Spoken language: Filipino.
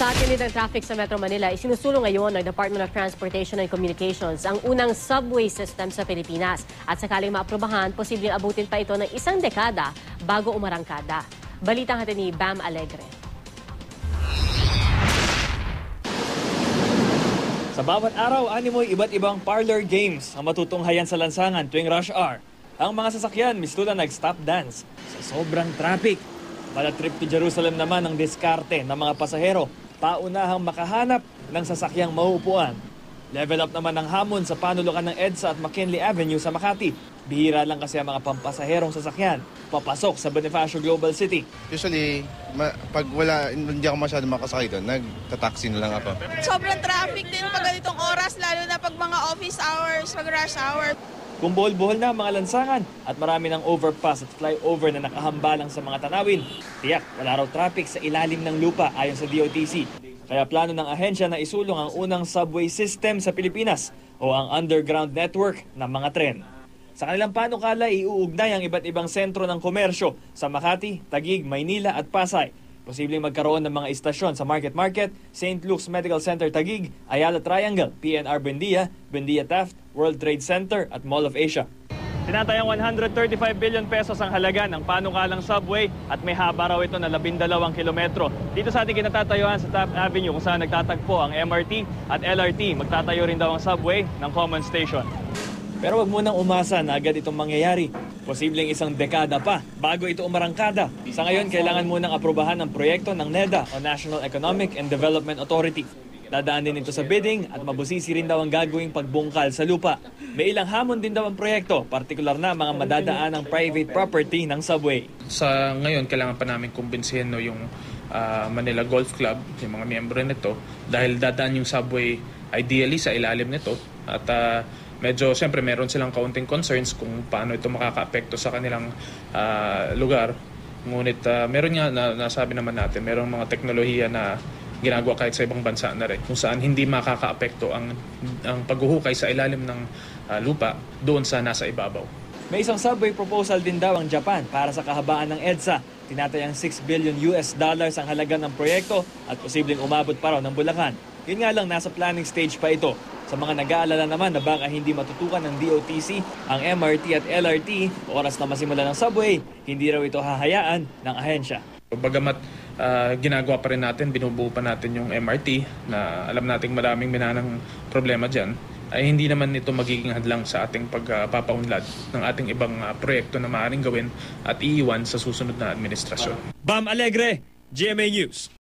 Sa atin ng traffic sa Metro Manila, isinusulong ngayon ng Department of Transportation and Communications ang unang subway system sa Pilipinas. At sakaling maaprubahan, posibleng abutin pa ito ng isang dekada bago umarangkada. Balitang natin ni Bam Alegre. Sa bawat araw, animoy iba't ibang parlor games ang matutunghayan sa lansangan tuwing rush hour. Ang mga sasakyan mislutan nag-stop dance sa sobrang traffic. Mala trip to Jerusalem naman ang diskarte ng mga pasahero, paunahang makahanap ng sasakyang mauupuan. Level up naman ang hamon sa panulukan ng EDSA at McKinley Avenue sa Makati. Bihira lang kasi ang mga pampasaherong sasakyan papasok sa Bonifacio Global City. Usually, pag hindi ako masyado makasakay doon, nagtataxi na lang ako. Sobrang traffic din pag ganitong oras, lalo na pag mga office hours, pag rush hour. Kung buhol-buhol na ang mga lansangan at marami ng overpass at flyover na nakahambalang sa mga tanawin, tiyak wala raw traffic sa ilalim ng lupa ayon sa DOTC. Kaya plano ng ahensya na isulong ang unang subway system sa Pilipinas o ang underground network ng mga tren. Sa kanilang panukala, iuugnay ang iba't ibang sentro ng komersyo sa Makati, Taguig, Maynila at Pasay. Posibleng magkaroon ng mga istasyon sa Market, St. Luke's Medical Center Taguig, Ayala Triangle, PNR Buendia, Buendia Taft, World Trade Center at Mall of Asia. Tinatayang 135 billion pesos ang halaga ng panukalang subway at may haba raw ito na 12 kilometro. Dito sa ating kinatatayuan sa Taft Avenue kung saan nagtatagpo ang MRT at LRT, magtatayo rin daw ang subway ng common station. Pero wag munang umasa na agad itong mangyayari. Posibleng isang dekada pa bago ito umarangkada. Sa ngayon, kailangan munang aprubahan ang proyekto ng NEDA o National Economic and Development Authority. Dadaan din ito sa bidding at mabusisi rin daw ang gagawing pagbungkal sa lupa. May ilang hamon din daw ang proyekto, partikular na mga madadaan ng private property ng subway. Sa ngayon, kailangan pa namin kumbinsihin yung Manila Golf Club, yung mga miyembro nito, dahil dadaan yung subway ideally sa ilalim nito at medyo, siyempre, meron silang kaunting concerns kung paano ito makaka-apekto sa kanilang lugar. Ngunit meron nga, nasabi naman natin, merong mga teknolohiya na ginagawa kahit sa ibang bansa na rin, kung saan hindi makaka-apekto ang paghuhukay sa ilalim ng lupa doon sa nasa ibabaw. May isang subway proposal din daw ang Japan para sa kahabaan ng EDSA. Tinatayang $6 billion ang halaga ng proyekto at posibleng umabot pa raw ng Bulacan. Yun nga lang, nasa planning stage pa ito. Sa mga nag-aalala naman na baka hindi matutukan ng DOTC ang MRT at LRT, oras na masimula ng subway, hindi raw ito hahayaan ng ahensya. Bagamat ginagawa pa rin natin, binubuo pa natin yung MRT na alam nating maraming minanang problema dyan, ay hindi naman ito magiging hadlang sa ating pagpapaunlad ng ating ibang proyekto na maaaring gawin at iiwan sa susunod na administrasyon. Bam Alegre, GMA News.